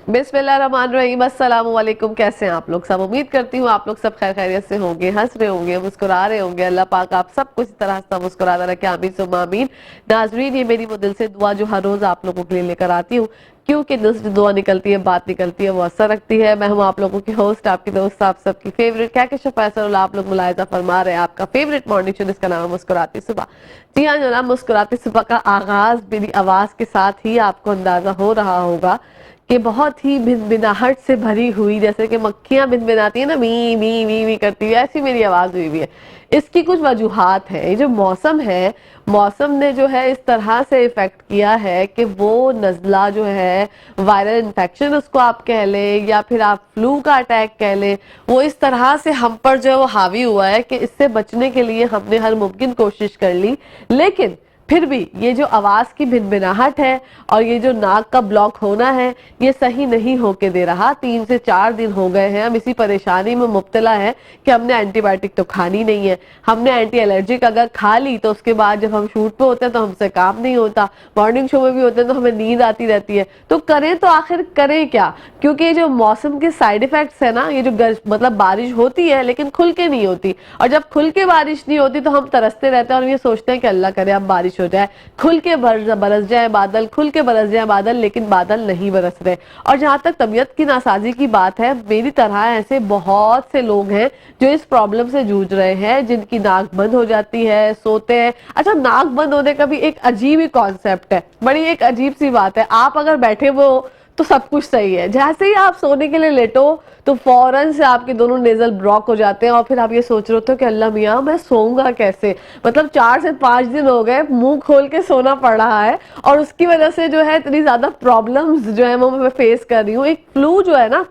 बिस्मिल्लाहिर्रहमानिर्रहीम, अस्सलाम वालेकुम। कैसे हैं आप लोग सब? उम्मीद करती हूँ आप लोग सब खैर खैरियत से होंगे, हंस रहे होंगे, मुस्कुरा रहे होंगे। अल्लाह पाक आप सबको इसी तरह हंसता मुस्कुराता रखे, आमीन सुम्मा आमीन। नाजरीन, ये मेरी वो दिल से दुआ जो हर रोज आप लोगों के लिए लेकर आती हूँ, क्योंकि दिल से दुआ निकलती है, बात निकलती है, वो असर रखती है। मैं हूँ आप लोगों की होस्ट, आपकी दोस्त, आप सबकी फेवरेट कहकशां फैसल। आप लोग मुलायजा फरमा रहे हैं आपका फेवरेट मॉर्निंग शो जिसका नाम है मुस्कुराती सुबह। जी हाँ जनाब, मुस्कुराती सुबह का आगाज मेरी आवाज के साथ ही आपको अंदाजा हो रहा होगा कि बहुत ही भिनभिनाहट से भरी हुई, जैसे कि मक्खियां भिनभिनाती है ना, मी मी मी मी करती है, ऐसी मेरी आवाज हुई भी है। इसकी कुछ वजूहात है। ये जो मौसम है, मौसम ने जो है इस तरह से इफेक्ट किया है कि वो नज़ला जो है, वायरल इन्फेक्शन उसको आप कह लें या फिर आप फ्लू का अटैक कह लें, वो इस तरह से हम पर जो है वो हावी हुआ है कि इससे बचने के लिए हमने हर मुमकिन कोशिश कर ली, लेकिन फिर भी ये जो आवाज की भिनभिनाहट है और ये जो नाक का ब्लॉक होना है, ये सही नहीं होके दे रहा। 3 से 4 दिन हो गए हैं हम इसी परेशानी में मुब्तला है कि हमने एंटीबायोटिक तो खानी नहीं है। हमने एंटी एलर्जिक अगर खा ली तो उसके बाद जब हम शूट पे होते हैं तो हमसे काम नहीं होता, मॉर्निंग शो में भी होते हैं तो हमें नींद आती रहती है। तो करें तो आखिर करें क्या? क्योंकि ये जो मौसम के साइड इफेक्ट्स है ना, ये जो मतलब बारिश होती है लेकिन खुल के नहीं होती, और जब खुल के बारिश नहीं होती तो हम तरसते रहते हैं और ये सोचते हैं कि अल्लाह करे अब बारिश हो जाए, खुल के बरस जाए बादल, खुल के बरस जाए बादल, लेकिन बादल नहीं बरस रहे। और जहां तक तबीयत की नासाजी की बात है, मेरी तरह ऐसे बहुत से लोग हैं जो इस प्रॉब्लम से जूझ रहे हैं, जिनकी नाक बंद हो जाती है, सोते हैं। अच्छा, नाक बंद होने का भी एक अजीब ही कॉन्सेप्ट है, बड़ी एक अजीब सी बात है। आप अगर बैठे हुए हो तो सब कुछ सही है, जैसे ही आप सोने के लिए लेटो तो फौरन से आपके दोनों नेजल ब्लॉक हो जाते हैं और फिर आप ये सोच रहे होते हो कि अल्लाह मियाँ मैं सोऊंगा कैसे। मतलब 4 से 5 दिन हो गए मुंह खोल के सोना पड़ रहा है, और उसकी वजह से जो है इतनी ज्यादा प्रॉब्लम्स जो है वो मैं फेस कर रही हूँ। एक फ्लू जो है ना,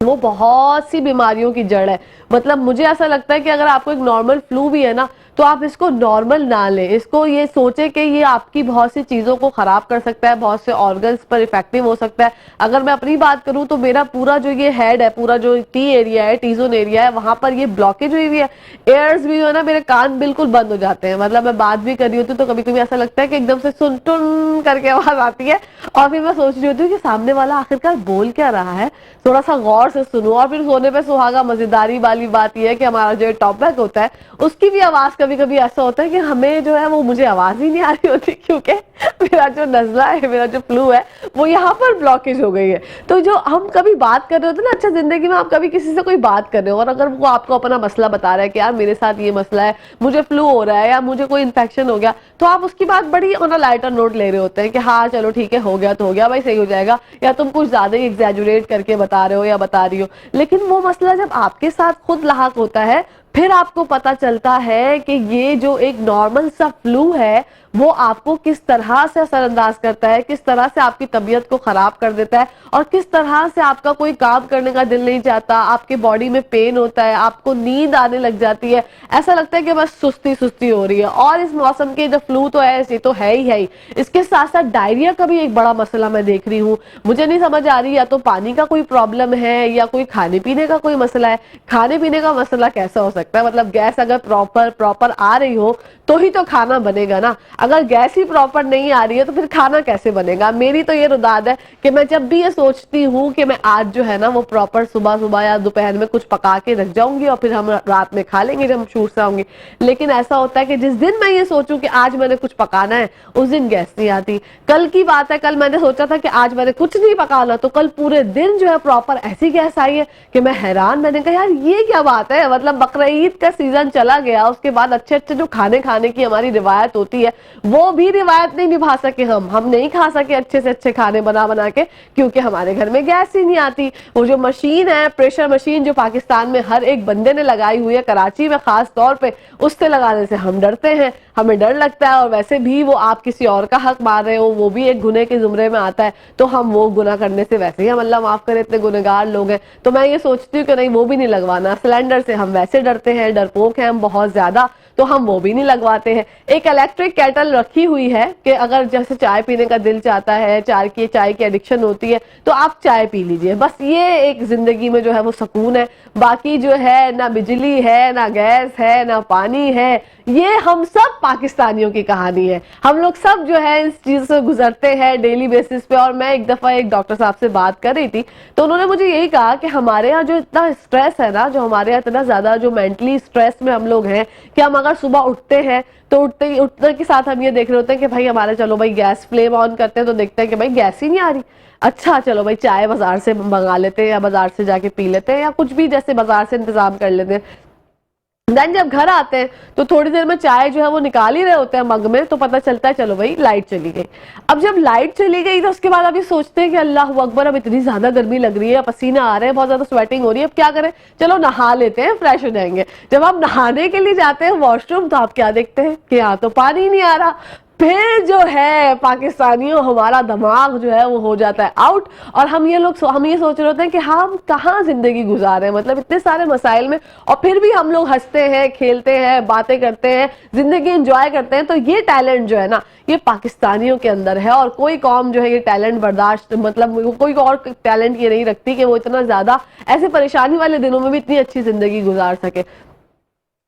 वो बहुत सी बीमारियों की जड़ है। मतलब मुझे ऐसा लगता है कि अगर आपको एक नॉर्मल फ्लू भी है ना, तो आप इसको नॉर्मल ना लें, इसको ये सोचे कि ये आपकी बहुत सी चीजों को खराब कर सकता है, बहुत से ऑर्गन्स पर इफेक्टिव हो सकता है। अगर मैं अपनी बात करूं तो मेरा पूरा जो ये हेड है, पूरा जो टी एरिया है, टी जोन एरिया है, वहां पर ये ब्लॉकेज हुई हुई है। एयर्स भी जो है ना, मेरे कान बिल्कुल बंद हो जाते हैं। मतलब मैं बात भी कर रही होती हूँ तो कभी कभी ऐसा लगता है कि एकदम से सुन टुन करके आवाज आती है, और फिर मैं सोच रही होती हूँ कि सामने वाला आखिरकार बोल क्या रहा है, थोड़ा सा गौर से सुनो। और फिर सोने पे सुहागा। मजेदारी वाली बात यह है कि हमारा जो टॉपबैक होता है उसकी भी आवाज कभी कभी ऐसा होता है कि हमें जो है वो, मुझे आवाज ही नहीं आ रही होती, क्योंकि मेरा जो नजला है, मेरा जो फ्लू है, वो यहाँ पर ब्लॉकेज हो गई है। तो जो हम कभी बात कर रहे होते ना, अच्छा जिंदगी में आप कभी किसी से कोई बात कर रहे हो और अगर वो आपको अपना मसला बता रहा है कि यार मेरे साथ ये मसला है, मुझे फ्लू हो रहा है या मुझे कोई इन्फेक्शन हो गया, तो आप उसकी बात बड़ी ऑन अ लाइटर नोट ले रहे होते हैं कि हाँ चलो ठीक है, हो गया तो हो गया भाई, सही हो जाएगा, या तुम कुछ ज्यादा ही एग्जैजुरेट करके बता रहे हो या बता रही हो। लेकिन वो मसला जब आपके साथ खुद लाहक होता है, फिर आपको पता चलता है कि ये जो एक नॉर्मल सा फ्लू है वो आपको किस तरह से असरअंदाज करता है, किस तरह से आपकी तबीयत को खराब कर देता है, और किस तरह से आपका कोई काम करने का दिल नहीं चाहता, आपके बॉडी में पेन होता है, आपको नींद आने लग जाती है, ऐसा लगता है कि बस सुस्ती सुस्ती हो रही है। और इस मौसम के जो फ्लू तो है, ये तो है ही, इसके साथ साथ डायरिया का भी एक बड़ा मसला मैं देख रही हूँ। मुझे नहीं समझ आ रही, या तो पानी का कोई प्रॉब्लम है या कोई खाने पीने का कोई मसला है। खाने पीने का मसला कैसा हो सकता है? मतलब गैस अगर प्रॉपर आ रही हो तो ही तो खाना बनेगा ना, अगर गैस ही प्रॉपर नहीं आ रही है तो फिर खाना कैसे बनेगा? मेरी तो ये रुदाद है कि मैं जब भी ये सोचती हूँ कि मैं आज जो है ना वो प्रॉपर सुबह सुबह या दोपहर में कुछ पका के रख जाऊंगी और फिर हम रात में खा लेंगे जब हम शूट से आऊंगी, लेकिन ऐसा होता है कि जिस दिन मैं ये सोचूं कि आज मैंने कुछ पकाना है, उस दिन गैस नहीं आती। कल की बात है, कल मैंने सोचा था कि आज मैंने कुछ नहीं पकाना, तो कल पूरे दिन जो है प्रॉपर ऐसी गैस आई है कि मैं हैरान। मैंने कहा यार ये क्या बात है, मतलब बकरीद का सीजन चला गया, उसके बाद अच्छे अच्छे जो खाने की हमारी रिवायत होती है वो भी रिवायत नहीं निभा सके, हम नहीं खा सके अच्छे से अच्छे खाने बना के, क्योंकि हमारे घर में गैस ही नहीं आती। वो जो मशीन है, प्रेशर मशीन, जो पाकिस्तान में हर एक बंदे ने लगाई हुई है, कराची में खास तौर पे, उससे लगाने से हम डरते हैं, हमें डर लगता है। और वैसे भी वो आप किसी और का हक मार रहे हो, वो भी एक गुनाह के जुमरे में आता है, तो हम वो गुनाह करने से वैसे ही, हम अल्लाह माफ करे इतने गुनहगार लोग हैं, तो मैं ये सोचती हूँ कि नहीं वो भी नहीं लगवाना। सिलेंडर से हम वैसे डरते हैं, डरपोक हैं हम बहुत ज्यादा, तो हम वो भी नहीं लगवाते हैं। एक इलेक्ट्रिक केटल रखी हुई है कि अगर जैसे चाय पीने का दिल चाहता है, चाय की एडिक्शन होती है, तो आप चाय पी लीजिए, बस ये एक जिंदगी में जो है वो सुकून है। बाकी जो है ना बिजली है, ना गैस है, ना पानी है, ये हम सब पाकिस्तानियों की कहानी है। हम लोग सब जो है इस चीज से गुजरते हैं डेली बेसिस पे। और मैं एक दफा एक डॉक्टर साहब से बात कर रही थी तो उन्होंने मुझे यही कहा कि हमारे यहाँ जो इतना स्ट्रेस है ना, जो हमारे यहाँ इतना ज्यादा जो मेंटली स्ट्रेस में हम लोग हैं कि हम अगर सुबह उठते हैं तो उठने के साथ हम ये देख रहे होते हैं कि भाई हमारे, चलो भाई गैस फ्लेम ऑन करते हैं तो देखते हैं कि भाई गैस ही नहीं आ रही। अच्छा चलो भाई चाय बाजार से मंगा लेते हैं या बाजार से जाके पी लेते हैं या कुछ भी जैसे बाजार से इंतजाम कर लेते हैं। देन जब घर आते हैं तो थोड़ी देर में चाय जो है वो निकाल ही रहे होते हैं मग में तो पता चलता है चलो भाई लाइट चली गई। अब जब लाइट चली गई तो उसके बाद अभी सोचते हैं कि अल्लाह अकबर, अब इतनी ज्यादा गर्मी लग रही है, पसीना आ रहे हैं, बहुत ज्यादा स्वेटिंग हो रही है, अब क्या करें, चलो नहा लेते हैं, फ्रेश हो जाएंगे। जब आप नहाने के लिए जाते हैं वॉशरूम तो आप क्या देखते हैं कि यहाँ तो पानी ही नहीं आ रहा। फिर जो है पाकिस्तानियों हमारा दिमाग जो है वो हो जाता है आउट और हम ये सोच रहे होते हैं कि हम कहाँ जिंदगी गुजार रहे हैं, मतलब इतने सारे मसाइल में, और फिर भी हम लोग हंसते हैं, खेलते हैं, बातें करते हैं, जिंदगी एंजॉय करते हैं। तो ये टैलेंट जो है ना ये पाकिस्तानियों के अंदर है और कोई कौम जो है ये टैलेंट बर्दाश्त, मतलब कोई और टैलेंट ये नहीं रखती कि वो इतना ज्यादा ऐसे परेशानी वाले दिनों में भी इतनी अच्छी जिंदगी गुजार सके।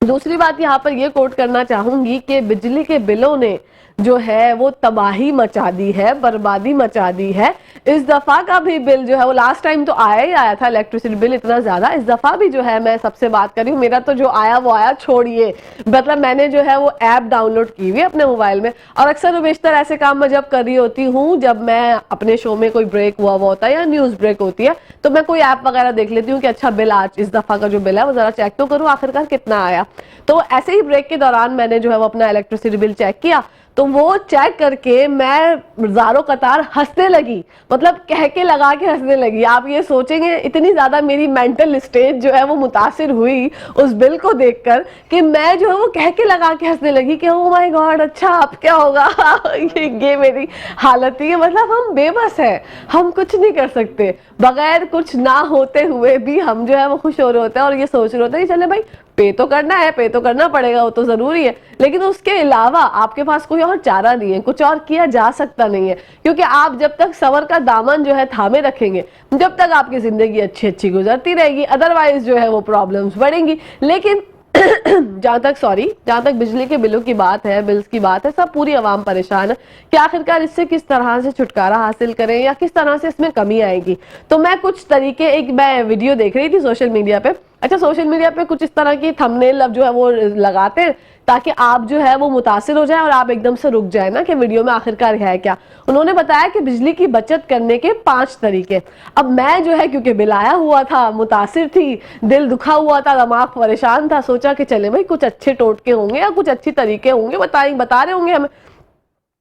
दूसरी बात यहाँ पर ये कोट करना चाहूंगी कि बिजली के बिलों ने जो है वो तबाही मचा दी है, बर्बादी मचा दी है। इस दफा का भी बिल जो है वो लास्ट टाइम तो आया ही आया था इलेक्ट्रिसिटी बिल इतना ज्यादा, इस दफा भी जो है मैं सबसे बात कर रही हूँ, मेरा तो जो आया वो आया, छोड़िए, मतलब मैंने जो है वो ऐप डाउनलोड की हुई है अपने मोबाइल में और अक्सर बेशतर ऐसे काम मैं जब कर रही होती हूँ, जब मैं अपने शो में कोई ब्रेक हुआ होता है या न्यूज ब्रेक होती है तो मैं कोई ऐप वगैरह देख लेती हूँ कि अच्छा बिल आज इस दफा का जो बिल है वो जरा चेक तो करूँ आखिरकार कितना आया। तो ऐसे ही ब्रेक के दौरान मैंने जो है वो अपना इलेक्ट्रिसिटी बिल चेक किया तो वो चेक करके मैं ज़ारो कतार हंसने लगी, मतलब कह के लगा के हंसने लगी। आप ये सोचेंगे इतनी ज़्यादा मेरी मेंटल स्टेट जो है वो मुतासिर हुई उस बिल को देखकर कि मैं जो है वो कह के लगा के हंसने लगी कि ओ माय गॉड, अच्छा अब क्या होगा। ये मेरी हालत थी, मतलब हम बेबस हैं, हम कुछ नहीं कर सकते, बगैर कुछ ना होते हुए भी हम जो है वो खुश हो रहे होते हैं और ये सोच रहे होते हैं कि चले भाई पे तो करना है, पे तो करना पड़ेगा, वो तो जरूरी है, लेकिन उसके अलावा आपके पास कोई और चारा नहीं है, कुछ और किया जा सकता नहीं है, क्योंकि आप जब तक सबर का दामन जो है थामे रखेंगे जब तक आपकी जिंदगी अच्छी अच्छी गुजरती रहेगी, अदरवाइज जो है वो प्रॉब्लम्स बढ़ेंगी। लेकिन जहां तक बिजली के बिलों की बात है, बिल्स की बात है, सब पूरी आवाम परेशान है कि आखिरकार इससे किस तरह से छुटकारा हासिल करें या किस तरह से इसमें कमी आएगी। तो मैं कुछ तरीके, एक मैं वीडियो देख रही थी सोशल मीडिया पे, अच्छा सोशल मीडिया पे कुछ इस तरह की थंबनेल अब जो है वो लगाते हैं ताकि आप जो है वो मुतासिर हो जाए और आप एकदम से रुक जाए ना कि वीडियो में आखिरकार है क्या। उन्होंने बताया कि बिजली की बचत करने के 5 तरीके। अब मैं जो है क्योंकि बिल आया हुआ था, मुतासिर थी, दिल दुखा हुआ था, दिमाग परेशान था, सोचा कि चले भाई कुछ अच्छे टोटके होंगे या कुछ अच्छे तरीके होंगे, बता रहे होंगे हमें।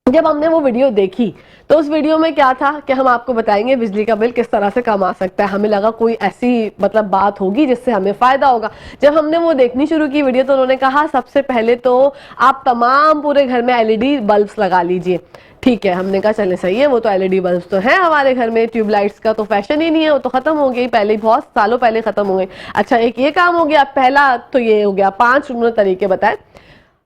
जब हमने वो वीडियो देखी तो उस वीडियो में क्या था कि हम आपको बताएंगे बिजली का बिल किस तरह से कम आ सकता है। हमें लगा कोई ऐसी मतलब बात होगी जिससे हमें फायदा होगा। जब हमने वो देखनी शुरू की वीडियो तो उन्होंने कहा सबसे पहले तो आप तमाम पूरे घर में एलईडी बल्ब्स लगा लीजिए। ठीक है, हमने कहा चले सही है, वो तो एलईडी बल्ब्स तो है हमारे घर में, ट्यूबलाइट्स का तो फैशन ही नहीं है, वो तो खत्म हो गई, पहले बहुत सालों पहले खत्म हो गई। अच्छा एक ये काम हो गया, पहला तो ये हो गया, 5 उन्होंने तरीके बताए।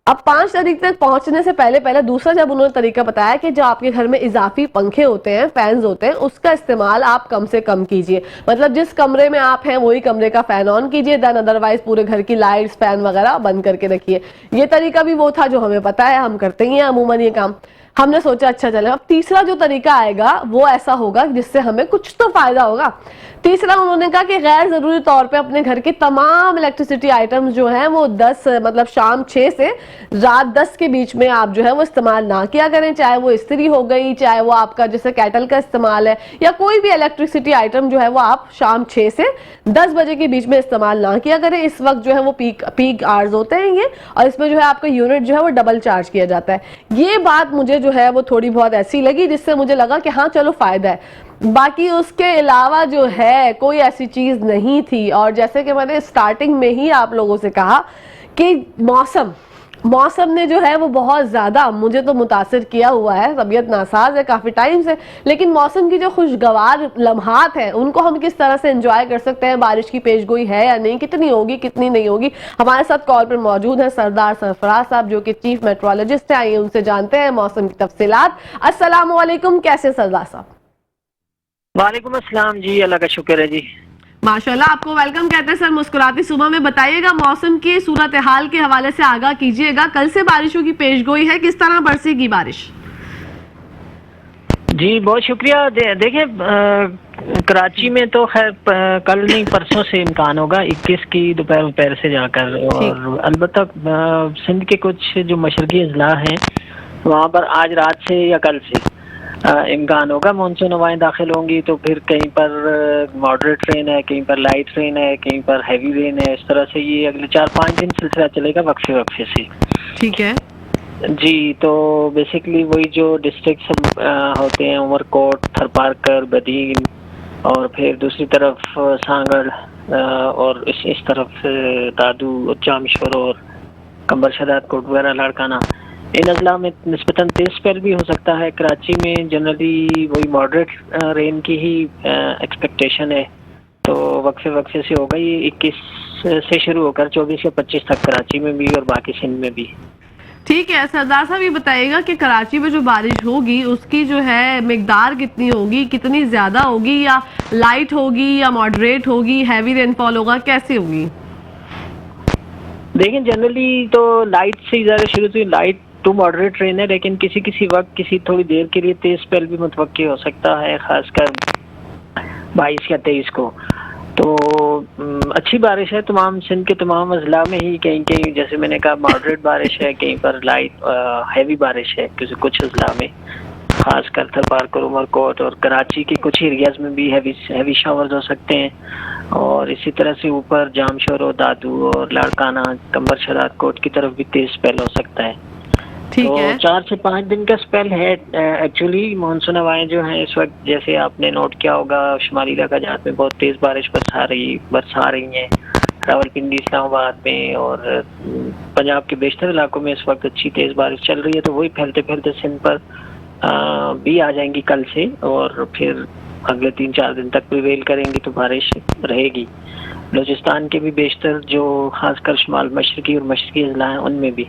अब 5 तरीके तक पहुंचने से पहले दूसरा जब उन्होंने तरीका बताया कि जो आपके घर में इजाफी पंखे होते हैं, फैंस होते हैं, उसका इस्तेमाल आप कम से कम कीजिए। मतलब जिस कमरे में आप हैं वही कमरे का फैन ऑन कीजिए, देन अदरवाइज पूरे घर की लाइट्स, फैन वगैरह बंद करके रखिए। ये तरीका भी वो था जो हमें पता है, हम करते ही हैं अमूमन ये काम। हमने सोचा अच्छा चले, अब तीसरा जो तरीका आएगा वो ऐसा होगा जिससे हमें कुछ तो फायदा होगा। तीसरा उन्होंने कहा कि गैर जरूरी तौर पे अपने घर के तमाम इलेक्ट्रिसिटी आइटम्स जो हैं वो 10 मतलब शाम 6 से रात 10 के बीच में आप जो है वो इस्तेमाल ना किया करें। चाहे वो इस्त्री हो गई, चाहे वो आपका जैसे कैटल का इस्तेमाल है, या कोई भी इलेक्ट्रिसिटी आइटम जो है वो आप शाम 6 से 10 बजे के बीच में इस्तेमाल ना किया करें। इस वक्त जो है वो पीक आवर्स होते हैं ये, और इसमें जो है आपका यूनिट जो है वो डबल चार्ज किया जाता है। ये बात मुझे जो है वो थोड़ी बहुत ऐसी लगी जिससे मुझे लगा कि हाँ चलो फायदा है। बाकी उसके अलावा जो है कोई ऐसी चीज नहीं थी। और जैसे कि मैंने स्टार्टिंग में ही आप लोगों से कहा कि मौसम ने जो है वो बहुत ज्यादा मुझे तो मुतासिर किया हुआ है। तबीयत नासाज है काफी टाइम से, लेकिन मौसम की जो खुशगवार लम्हात हैं उनको हम किस तरह से एंजॉय कर सकते हैं। बारिश की पेशगोई है या नहीं, कितनी होगी कितनी नहीं होगी। हमारे साथ कॉल पर मौजूद है सरदार सरफराज साहब जो कि चीफ मेट्रोलॉजिस्ट हैं। आइए उनसे जानते हैं मौसम की तफसीलात। अस्सलाम वालेकुम, कैसे सरदार साहब? वालेकुम अस्सलाम जी, अल्लाह का शुक्र है जी। माशाल्लाह, आपको वेलकम कहते हैं सर मुस्कुराती सुबह में। बताइएगा मौसम की सूरत हाल के हवाले से आगाह कीजिएगा। कल से बारिशों की पेशगोई है, किस तरह बरसेगी बारिश? जी बहुत शुक्रिया। देखिए कराची में तो खैर कल नहीं परसों से इम्कान होगा 21 की दोपहर से जाकर, और अलबत्ता सिंध के कुछ जो मशरकी अजला हैं वहाँ पर आज रात से या कल से इम्कान होगा मानसून हवाएं दाखिल होंगी। तो फिर कहीं पर मॉडरेट रेन है, कहीं पर लाइट रेन है, कहीं पर हैवी रेन है। इस तरह से ये अगले 4-5 दिन सिलसिला चलेगा वक्फे वक्फे से। ठीक है जी, तो बेसिकली वही जो डिस्ट्रिक्ट होते हैं उमरकोट, थरपारकर, बदीन और फिर दूसरी तरफ सांगड़ और इस तरफ दादू, जामशोर और कंबर शदाद कोट वगैरह लाड़काना, इन अजला में निस्बतन तेज स्पेल भी हो सकता है। कराची में जनरली वही मॉडरेट रेन की ही एक्सपेक्टेशन है। तो वक्फे वक्फे से होगा ये 21 से शुरू होकर 24 या 25 तक कराची में भी और बाकी सिंध में भी। ठीक है सरदार साहब, ये बताइएगा कि कराची में जो बारिश होगी उसकी जो है मिकदार कितनी होगी, कितनी ज्यादा होगी, या लाइट होगी या मॉडरेट होगी, हैवी रेनफॉल होगा, कैसे होगी? देखिए जनरली तो लाइट से ज़्यादा शुरू से लाइट टू मॉडरेट रेन है, लेकिन किसी वक्त किसी थोड़ी देर के लिए तेज स्पेल भी मुतवक्की हो सकता है, खासकर 22 या 23 को। तो अच्छी बारिश है तमाम सिंध के तमाम अजला में ही। कहीं कहीं जैसे मैंने कहा मॉडरेट बारिश है, कहीं पर लाइट हैवी बारिश है कुछ अजला में, खासकर थरपारकर, उमरकोट और कराची के कुछ एरियाज में भी हैवी शावर्स हो सकते हैं। और इसी तरह से ऊपर जामशोर और दादू और लाड़काना, कंबर शदाद कोट की तरफ भी तेज स्पेल हो सकता है। तो 4 से 5 दिन का स्पेल है। एक्चुअली मानसून हवाएं जो हैं इस वक्त, जैसे आपने नोट किया होगा, शुमाली इलाका जहाँ में बहुत तेज़ बारिश बरसा रही हैं, रावलपिंडी, इस्लामाबाद में और पंजाब के बेशतर इलाकों में इस वक्त अच्छी तेज़ बारिश चल रही है। तो वही फैलते फैलते सिंध पर भी आ जाएंगी कल से, और फिर अगले 3-4 दिन तक प्रिवेल करेंगी तो बारिश रहेगी। बलूचिस्तान के भी बेशतर जो खासकर शुमाल मशरकी और मशरकी अजला हैं उनमें भी।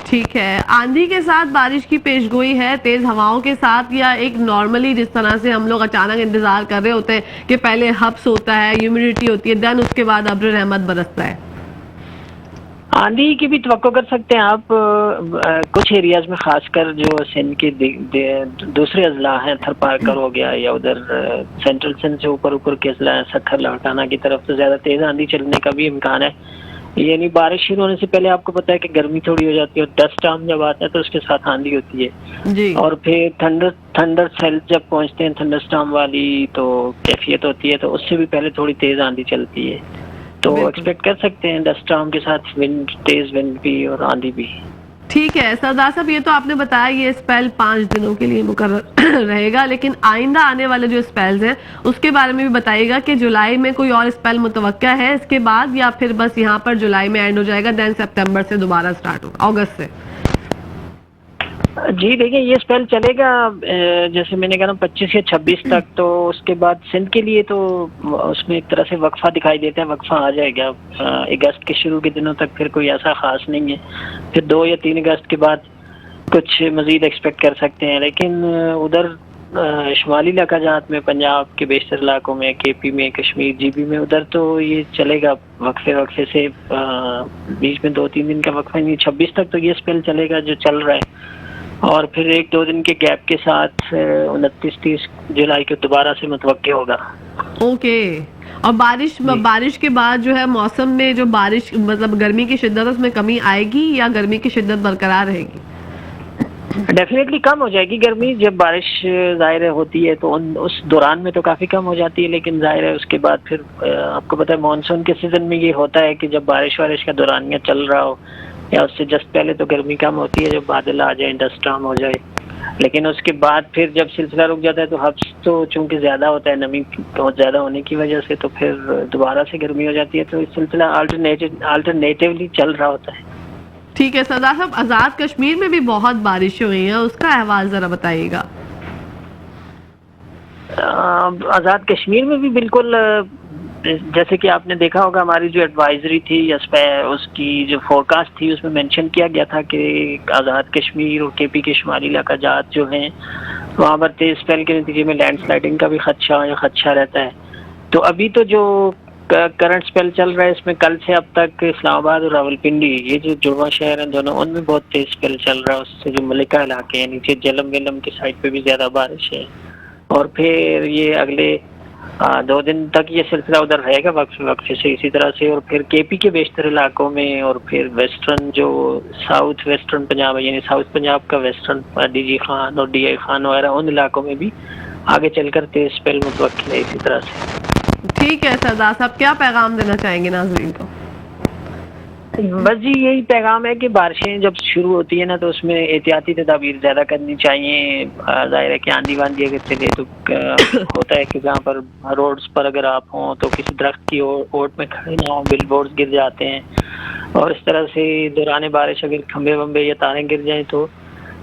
ठीक है, आंधी के साथ बारिश की पेशगोई है, तेज हवाओं के साथ, या एक नॉर्मली जिस तरह से हम लोग अचानक इंतजार कर रहे होते हैं कि पहले हब्स होता है, ह्यूमिडिटी होती है, देन उसके बाद अब्र रहमत बरसता है? आंधी की भी तवक्को कर सकते हैं आप। कुछ एरियाज में खासकर जो सिंध के दूसरे अजला हैं, थरपारकर हो गया या उधर सेंट्रल सिंध से ऊपर के अजला हैं, सत्थर लाड़काना की तरफ तो ज़्यादा तेज़ आंधी चलने का भी इम्कान है। यानी बारिश शुरू होने से पहले आपको पता है कि गर्मी थोड़ी हो जाती है, और डस्ट स्टॉर्म जब आता है तो उसके साथ आंधी होती है जी। और फिर थंडर सेल जब पहुंचते हैं थंडर स्टॉर्म वाली तो कैफियत होती है, तो उससे भी पहले थोड़ी तेज आंधी चलती है। तो एक्सपेक्ट कर सकते हैं डस्ट स्टॉर्म के साथ तेज विंड भी और आंधी भी। ठीक है सरदार साहब, ये तो आपने बताया ये स्पेल 5 दिनों के लिए मुकर्रर रहेगा, लेकिन आइंदा आने वाले जो स्पेल्स हैं उसके बारे में भी बताइएगा कि जुलाई में कोई और स्पेल मुतवक्का है इसके बाद, या फिर बस यहाँ पर जुलाई में एंड हो जाएगा, देन सितंबर से दोबारा स्टार्ट होगा, अगस्त से? जी देखिए ये स्पेल चलेगा जैसे मैंने कहा 25 या 26 तक। तो उसके बाद सिंध के लिए तो उसमें एक तरह से वक्फा दिखाई देता है, वक्फा आ जाएगा अगस्त के शुरू के दिनों तक, फिर कोई ऐसा खास नहीं है। फिर 2 या 3 अगस्त के बाद कुछ मजीद एक्सपेक्ट कर सकते हैं। लेकिन उधर शुमाली इलाका जहाँ में पंजाब के बेशतर इलाकों में, केपी में, कश्मीर, जीबी में, उधर तो ये चलेगा वक्फे से बीच में 2-3 दिन का वक्फा नहीं, 26 तक तो ये स्पेल चलेगा जो चल रहा है। और फिर 1-2 दिन के गैप के साथ 29-30 जुलाई को दोबारा से मुतवक्के होगा। ओके। और बारिश के बाद जो है मौसम में जो बारिश मतलब गर्मी की शिद्दत उसमें कमी आएगी या गर्मी की शिद्दत बरकरार रहेगी? डेफिनेटली कम हो जाएगी गर्मी। जब बारिश ज़ाहिर होती है तो उस दौरान में तो काफ़ी कम हो जाती है, लेकिन ज़ाहिर है उसके बाद फिर आपको पता है मानसून के सीज़न में ये होता है कि जब बारिश का दौरानिया चल रहा हो या उससे जस्ट पहले तो गर्मी कम होती है, जब बादल आ जाए, डस्ट स्टॉर्म हो जाए। लेकिन उसके बाद फिर जब सिलसिला रुक जाता है तो हब्स तो चूंकि ज़्यादा होता है, नमी बहुत ज़्यादा होने की वजह से, तो फिर दोबारा से गर्मी हो जाती है। तो इस सिलसिला अल्टरनेटिवली चल रहा होता है। ठीक है सरदार साहब, आज़ाद कश्मीर में भी बहुत बारिश हुई है, उसका अहवाल ज़रा बताइएगा। आज़ाद कश्मीर में भी बिल्कुल जैसे कि आपने देखा होगा हमारी जो एडवाइजरी थी या उसकी जो फोरकास्ट थी उसमें मेंशन किया गया था कि आज़ाद कश्मीर और केपी के शुमाली इलाका जात जो हैं वहाँ पर तेज स्पेल के नतीजे में लैंडस्लाइडिंग का भी खदशा रहता है। तो अभी तो जो करंट स्पेल चल रहा है इसमें कल से अब तक इस्लामाबाद और रावलपिंडी ये जो जुड़वा शहर हैं दोनों, उनमें बहुत तेज स्पेल चल रहा है। उससे जो मलिका इलाके हैं नीचे जेलम वेलम की साइड पे भी ज्यादा बारिश है। और फिर ये अगले 2 दिन तक ये सिलसिला उधर रहेगा वक्त वक्त से इसी तरह से। और फिर केपी के बेशतर इलाकों में और फिर वेस्टर्न जो साउथ वेस्टर्न पंजाब है यानी साउथ पंजाब का वेस्टर्न डीजी खान और डीआई खान वगैरह उन इलाकों में भी आगे चलकर तेज स्पेल मुतवक्किल है इसी तरह से। ठीक है सरदार साहब, क्या पैगाम देना चाहेंगे नाज़रीन को? बस जी यही पैगाम है कि बारिशें जब शुरू होती है ना तो उसमें एहतियाती तदाबीर ज़्यादा करनी चाहिए। जाहिर है कि आंधी वांधी अगर चले तो होता है कि जहाँ पर रोड्स पर अगर आप हों तो किसी दरख्त की ओट में खड़े ना हों, बिल बोर्ड्स गिर जाते हैं। और इस तरह से दौरान बारिश अगर खंबे वंबे या तारें गिर जाएं तो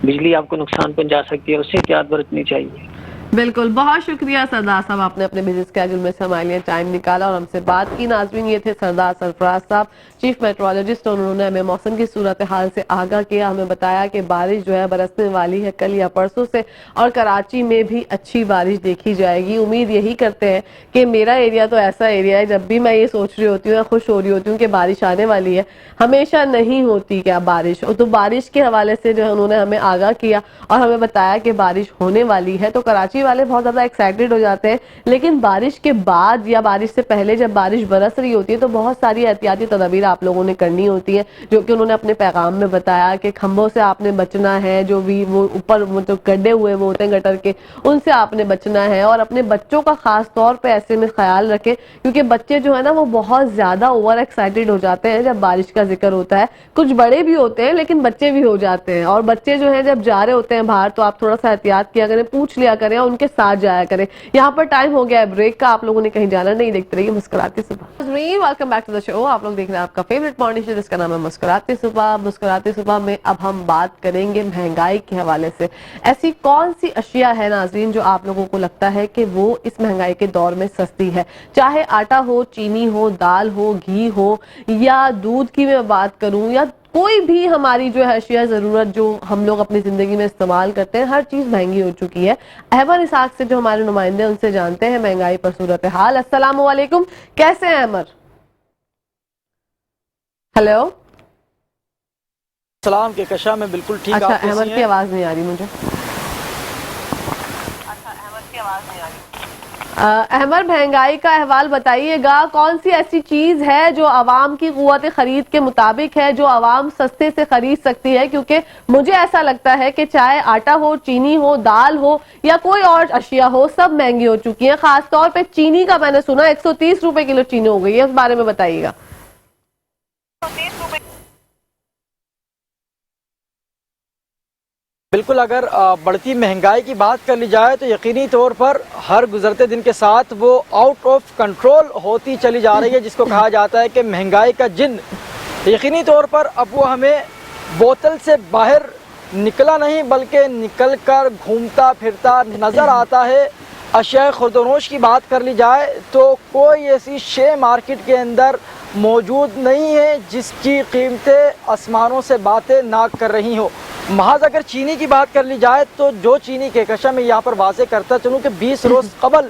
बिजली आपको नुकसान पहुँचा सकती है, उससे एहतियात बरतनी चाहिए। बिल्कुल, बहुत शुक्रिया सरदार साहब, आपने अपने बिजी स्केड्यूल में से हमारे लिए टाइम निकाला और हमसे बात की। नाज़रीन, ये थे सरदार सरफराज साहब, चीफ मेट्रोलॉजिस्ट, और उन्होंने हमें मौसम की सूरत हाल से आगाह किया। हमें बताया कि बारिश जो है बरसने वाली है कल या परसों से, और कराची में भी अच्छी बारिश देखी जाएगी। उम्मीद यही करते हैं कि मेरा एरिया तो ऐसा एरिया है जब भी मैं ये सोच रही होती हूँ या खुश हो रही होती हूँ कि बारिश आने वाली है, हमेशा नहीं होती क्या बारिश। तो बारिश के हवाले से जो है उन्होंने हमें आगाह किया और हमें बताया कि बारिश होने वाली है। तो कराची वाले बहुत ज्यादा एक्साइटेड हो जाते हैं, लेकिन बारिश के बाद या बारिश से पहले जब बारिश बरस रही होती है तो बहुत सारी एहतियाती तदबीर आप लोगों ने करनी होती है, जो कि उन्होंने अपने पैगाम में बताया कि खंभों से आपने बचना है, जो भी वो ऊपर जो गड्ढे हुए वो होते हैं गटर के, उनसे आपने बचना है। और अपने बच्चों का खास तौर पर ऐसे में ख्याल रखें, क्योंकि बच्चे जो है ना वो बहुत ज्यादा ओवर एक्साइटेड हो जाते हैं जब बारिश का जिक्र होता है। कुछ बड़े भी होते हैं लेकिन बच्चे भी हो जाते हैं, और बच्चे जो है जब जा रहे होते हैं बाहर तो आप थोड़ा सा एहतियात किया करें, पूछ लिया करें और उनके साथ जाया करें। यहाँ पर टाइम हो गया है ब्रेक का, आप लोगों ने कहीं जाना नहीं, देखते रहिए मुस्कुराती सुबह। Welcome back to the show. आप लोग देख रहे हैं आपका फेवरेट मॉर्निंग शो जिसका नाम है मुस्कुराती सुबह। मुस्कुराती सुबह में अब हम बात करेंगे महंगाई के हवाले से। ऐसी कौन सी अशिया है नाज़रीन जो आप लोगों को लगता है कि वो इस महंगाई के दौर में सस्ती है, चाहे आटा हो, चीनी हो, दाल हो, घी हो, या दूध की मैं बात करूं, या कोई भी हमारी जो है अशिया ज़रूरत जो हम लोग अपनी ज़िंदगी में इस्तेमाल करते हैं, हर चीज़ महंगी हो चुकी है। अहमर इसाक से जो हमारे नुमाइंदे उनसे जानते हैं महंगाई पर सूरत हाल। अस्सलाम वालेकुम, कैसे हैं अहमर? हेलो, सलाम के कशा में बिल्कुल ठीक। अच्छा, अहमद की आवाज़ नहीं आ रही मुझे। अहमद, महंगाई का अहवाल बताइएगा, कौन सी ऐसी चीज है जो आवाम की कुव्वत खरीद के मुताबिक है, जो आवाम सस्ते से खरीद सकती है? क्योंकि मुझे ऐसा लगता है कि चाहे आटा हो, चीनी हो, दाल हो या कोई और अशिया हो, सब महंगी हो चुकी है। खास तौर पे चीनी का मैंने सुना 130 रुपए किलो चीनी हो गई है, इस बारे में बताइएगा। बिल्कुल, अगर बढ़ती महंगाई की बात कर ली जाए तो यकीनी तौर पर हर गुजरते दिन के साथ वो आउट ऑफ कंट्रोल होती चली जा रही है, जिसको कहा जाता है कि महंगाई का जिन। यकीनी तौर पर अब वो हमें बोतल से बाहर निकला नहीं बल्कि निकल कर घूमता फिरता नज़र आता है। अशिया खुर्दनोश की बात कर ली जाए तो कोई ऐसी शे मार्केट के अंदर मौजूद नहीं है जिसकी कीमतें आसमानों से बातें ना कर रही हो। महज अगर चीनी की बात कर ली जाए तो जो चीनी के कशा में यहाँ पर वाज़े करता चलूँ कि 20 रोज़ कबल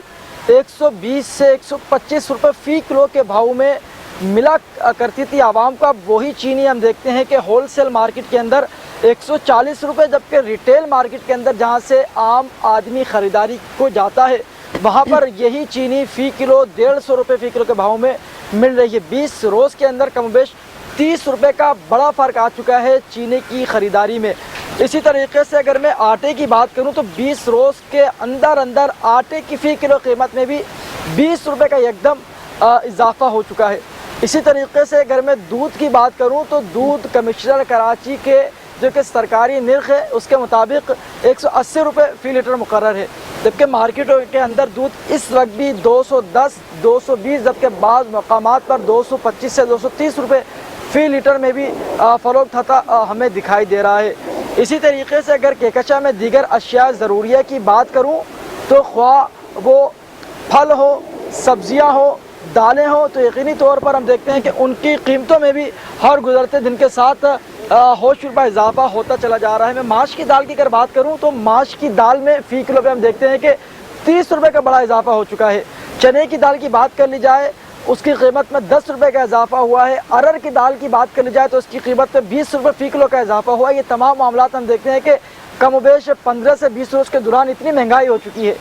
120 से 125 रुपये फ़ी किलो के भाव में मिला करती थी आवाम का, वही चीनी हम देखते हैं कि होलसेल मार्केट के अंदर 140 रुपये, जबकि रिटेल मार्केट के अंदर जहाँ से आम आदमी ख़रीदारी को जाता है वहाँ पर यही चीनी फ़ी किलो 150 रुपये फ़ी किलो के भाव में मिल रही है। 20 रोज़ के अंदर कमोबेश 30 रुपये का बड़ा फ़र्क आ चुका है चीनी की ख़रीदारी में। इसी तरीके से अगर मैं आटे की बात करूं तो 20 रोज़ के अंदर आटे की फ़ी किलो कीमत में भी 20 रुपये का एकदम इजाफ़ा हो चुका है। इसी तरीके से अगर मैं दूध की बात करूं तो दूध कमिश्नर कराची के जो कि सरकारी निर्ख है उसके मुताबिक 180 रुपये फ़ी लीटर मुकर्रर है, जबकि मार्केटों के अंदर दूध इस वक्त भी 210, 220, जबकि बाज़ मकामात पर 225 से 230 रुपये फ़ी लीटर में भी फ़रोख्त होता हमें दिखाई दे रहा है। इसी तरीके से अगर केकचा में दीगर अशिया ज़रूरिया की बात करूँ तो ख्वाह वो फल हो, सब्ज़ियाँ हो, दालें हो, तो यकीनी तौर पर हम देखते हैं कि उनकी कीमतों में भी हर गुजरते दिन के साथ होश रुपये इजाफा होता चला जा रहा है। मैं माश की दाल की अगर बात करूं तो माश की दाल में फ़ी किलो पे हम देखते हैं कि 30 रुपये का बड़ा इजाफा हो चुका है, चने की दाल की बात कर ली जाए उसकी कीमत में 10 रुपये का इजाफा हुआ है। अरहर की दाल की बात कर ली जाए तो उसकी कीमत में 20 रुपये फ़ी किलो का इजाफा हुआ है। ये तमाम मामला हम देखते हैं कि कमोबेश 15 से 20 रोज़ के दौरान इतनी महंगाई हो चुकी है।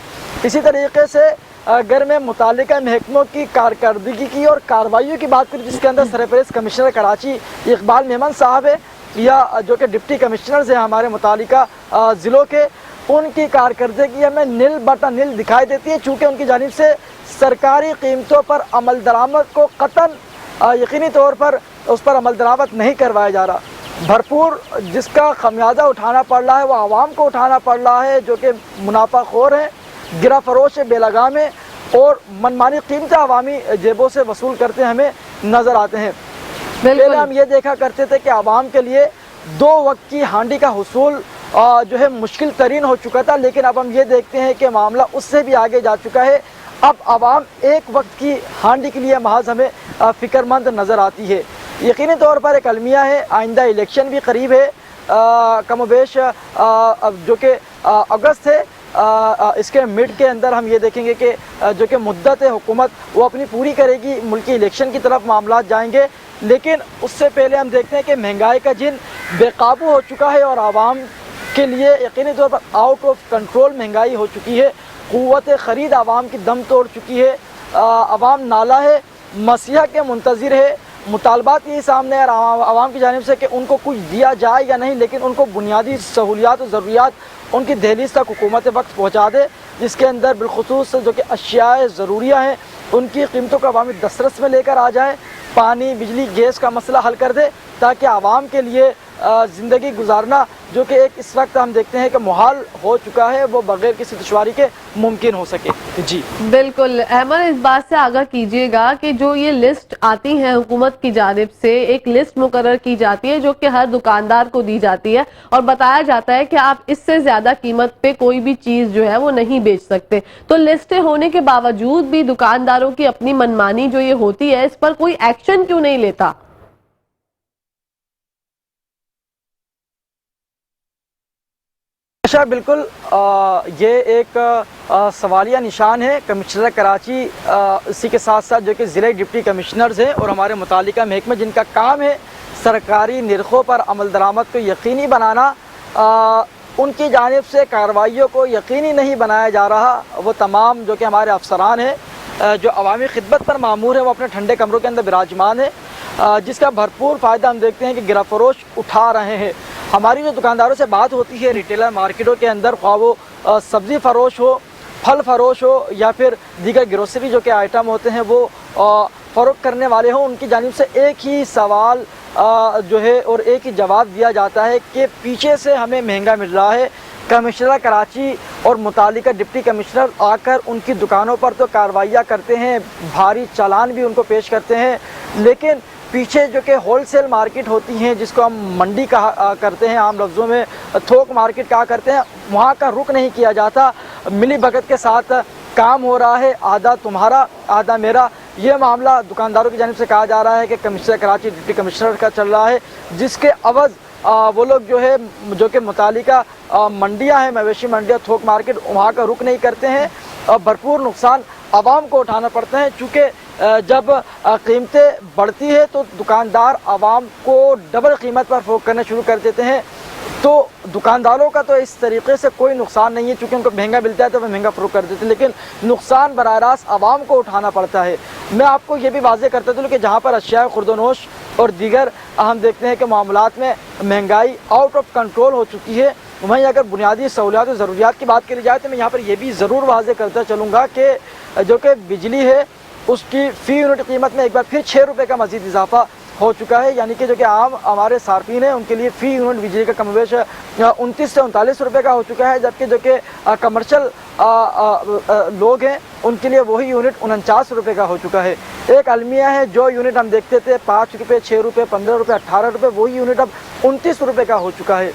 इसी तरीके से अगर मैं मुतालिका महकमों की कारकर्दगी की और कार्रवाइयों की बात करूँ, जिसके अंदर सरफहरिस्त कमिश्नर कराची इकबाल मेमन साहब है या जो कि डिप्टी कमिश्नर्स हैं हमारे मुतालिका ज़िलों के, उनकी कारकर्दगी हमें नील बटा नील दिखाई देती है। चूँकि उनकी जानिब से सरकारी कीमतों पर अमल दरामद को कतन यकीनी तौर पर उस पर अमल दरामद नहीं करवाया जा रहा। भरपूर जिसका खमियाजा उठाना पड़ रहा है वो आवाम को उठाना पड़ रहा है, जो कि मुनाफाखोर हैं, गिरा फरोश है, बेलगाम है और मनमानी कीमतें अवामी जेबों से वसूल करते हमें नज़र आते हैं। पहले हम ये देखा करते थे कि आवाम के लिए 2 वक्त की हांडी का हुसूल जो है मुश्किल तरीन हो चुका था, लेकिन अब हम ये देखते हैं कि मामला उससे भी आगे जा चुका है। अब आवाम 1 वक्त की हांडी के लिए महज हमें फ़िक्रमंद नज़र आती है। यकीनी तौर पर एक अलमिया है, आइंदा इलेक्शन भी करीब है, कमोबेश जो कि अगस्त है, इसके मिड के अंदर हम ये देखेंगे कि जो कि मुद्दत हुकूमत वो अपनी पूरी करेगी, मुल्की इलेक्शन की तरफ मामला जाएंगे। लेकिन उससे पहले हम देखते हैं कि महंगाई का जिन बेकाबू हो चुका है और आवाम के लिए यकीनी तौर पर आउट ऑफ कंट्रोल महंगाई हो चुकी है। क़ुव्वत ख़रीद आवाम की दम तोड़ चुकी है। आवाम नाला है, मसीहा के मुंतज़िर है, मुतालबात यही सामने है आवाम की जानिब से कि उनको कुछ दिया जाए या नहीं, लेकिन उनको बुनियादी सहूलियात और ज़रूरियात उनकी दहलीज तक हुकूमत वक्त पहुँचा दे, जिसके अंदर बिलखुसूस जो कि अशियाए ज़रूरिया हैं उनकी कीमतों को अवामी दस्तरस में लेकर आ जाए, पानी बिजली गैस का मसला हल कर दे, ताकि आवाम के लिए ज़िंदगी गुजारना जो कि एक इस वक्त हम देखते हैं कि मुहाल हो चुका है, वो बगैर किसी दुश्वारी के मुमकिन हो सके। जी बिल्कुल अहमद, इस बात से आगाह कीजिएगा कि जो ये लिस्ट आती है हुकूमत की जानिब से, एक लिस्ट मुकर्रर की जाती है जो कि हर दुकानदार को दी जाती है और बताया जाता है कि आप इससे ज़्यादा कीमत पे कोई भी चीज़ जो है वो नहीं बेच सकते। तो लिस्टें होने के बावजूद भी दुकानदारों की अपनी मनमानी जो ये होती है, इस पर कोई एक्शन क्यों नहीं लेता? अच्छा, बिल्कुल ये एक सवालिया निशान है। कमिश्नर कराची इसी के साथ साथ जो कि ज़िले डिप्टी कमिश्नर्स हैं और हमारे मुतालिका महकमे जिनका काम है सरकारी निरखों पर अमल दरामद को यकीनी बनाना, उनकी जानिब से कार्रवाइयों को यकीनी नहीं बनाया जा रहा। वो तमाम जो कि हमारे अफसरान हैं जो अवामी खिदमत पर मामूर है, वो अपने ठंडे कमरों के अंदर विराजमान है, जिसका भरपूर फ़ायदा हम देखते हैं कि गिरा फरोश उठा रहे हैं। हमारी जो दुकानदारों से बात होती है रिटेलर मार्केटों के अंदर, ख्वाह वो सब्ज़ी फ़रोश हो, फल फ़रोश हो या फिर दीगर ग्रोसरी जो के आइटम होते हैं वो फ़रोख्त करने वाले हों, उनकी जानिब से एक ही सवाल जो है और एक ही जवाब दिया जाता है कि पीछे से हमें महंगा मिल रहा है। कमिश्नर कराची और मुतालिका डिप्टी कमिश्नर आकर उनकी दुकानों पर तो कार्रवाइयाँ करते हैं, भारी चालान भी उनको पेश करते हैं, लेकिन पीछे जो कि होलसेल मार्केट होती हैं, जिसको हम मंडी कहा करते हैं, आम लफ्ज़ों में थोक मार्केट कहा करते हैं, वहाँ का रुख नहीं किया जाता। मिली भगत के साथ काम हो रहा है, आधा तुम्हारा आधा मेरा, ये मामला दुकानदारों की जानिब से कहा जा रहा है कि कमिश्नर कराची डिप्टी कमिश्नर का चल रहा है, जिसके अवज़ वो लोग जो है जो कि मुतालिका मंडियाँ हैं, मवेशी मंडियाँ, थोक मार्केट, वहाँ का रुख नहीं करते हैं और भरपूर नुकसान आवाम को उठाना पड़ता है। चूँकि जब कीमतें बढ़ती है तो दुकानदार आवाम को डबल कीमत पर फ़रोख्त करना शुरू कर देते हैं, तो दुकानदारों का तो इस तरीके से कोई नुकसान नहीं है, चूँकि उनको महंगा मिलता है तो वह महंगा फ़रोख्त कर देते हैं, लेकिन नुकसान बराह रास्त आवाम को उठाना पड़ता है। मैं आपको ये भी वाज़ेह करता चलूँ कि जहाँ पर अशिया खुर्दनोश और दीगर हम देखते हैं कि मामलात में महंगाई आउट ऑफ कंट्रोल हो चुकी है, वहीं अगर बुनियादी सहूलियात और ज़रूरियात की बात करी जाए तो मैं यहाँ पर यह भी ज़रूर वाज़ेह करता चलूँगा कि जो कि बिजली है उसकी फ़ी यूनिट कीमत में एक बार फिर 6 रुपये का मज़ीद इजाफा हो चुका है, यानी कि जो कि आम हमारे सार्फिन हैं उनके लिए फ़ी यूनिट बिजली का कमोबेश 29 से 39 रुपये का हो चुका है, जबकि जो कि कमर्शल लोग हैं उनके लिए वही यूनिट 49 रुपये का हो चुका है। एक अलमिया है, जो यूनिट हम देखते थे 5 रुपये, 6 रुपये, 15 रुपये, 18 रुपये, वही यूनिट अब 29 रुपये का हो चुका है।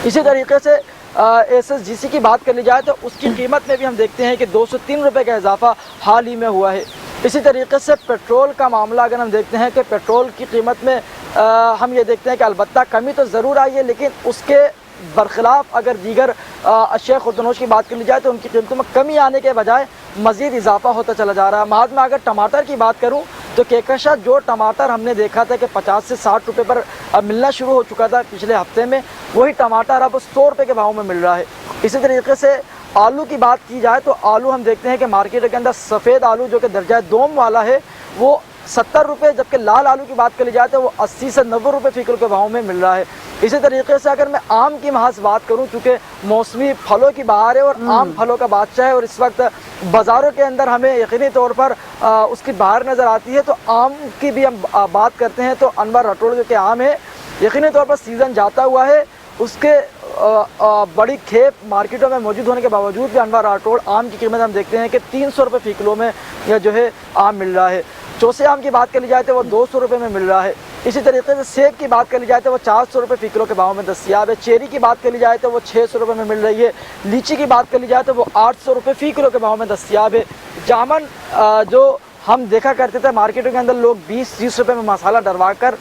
इसी तरीके से SSGC की बात कर ली जाए तो उसकी कीमत में भी हम देखते हैं कि 203 रुपये का इजाफा हाल ही में हुआ है। इसी तरीके से पेट्रोल का मामला अगर हम देखते हैं कि पेट्रोल की कीमत में हम ये देखते हैं कि अलबत्ता कमी तो ज़रूर आई है, लेकिन उसके बरखिलाफ अगर दीगर अशिया खुर्दनोश की बात कर ली जाए तो उनकी कीमतों में कमी आने के बजाय मज़ीद इजाफा होता चला जा रहा है। बाद में अगर टमाटर की बात करूँ तो केकशा जो टमाटर हमने देखा था कि 50 से 60 रुपये पर मिलना शुरू हो चुका था पिछले हफ्ते में, वही टमाटर अब 100 रुपये के भाव में मिल रहा है। इसी तरीके से आलू की बात की जाए तो आलू हम देखते हैं कि मार्केट के अंदर सफ़ेद आलू जो कि दर्जा दोम वाला है वो 70 रुपये, जबकि लाल आलू की बात करी जाए तो वो 80 से 90 रुपये फ़ी किलो के भाव में मिल रहा है। इसी तरीके से अगर मैं आम की महज बात करूं, चूँकि मौसमी फलों की बहार है और आम फलों का बादशाह है और इस वक्त बाज़ारों के अंदर हमें यकीनी तौर पर उसकी बहार नज़र आती है, तो आम की भी हम बात करते हैं तो अनवर रटोड़ जो कि आम है यकीनी तौर पर सीज़न जाता हुआ है, उसके बड़ी खेप मार्केटों में मौजूद होने के बावजूद भी अनवर राठौड़ आम की कीमत हम देखते हैं कि 300 रुपये फ़ी किलो में यह जो है आम मिल रहा है। चौसे आम की बात करी जाए तो वो 200 रुपये में मिल रहा है। इसी तरीके से सेब की बात करी जाए तो वो 400 रुपये फ़ी किलो के भाव में दस्तियाब है। चेरी की बात करी जाए तो वो 600 रुपये में मिल रही है। लीची की बात करी जाए तो वो 800 रुपये फ़ी किलो के भाव में दस्तियाब है। जामन जो हम देखा करते थे मार्केटों के अंदर लोग 20-30 रुपये में मसाला डरवा कर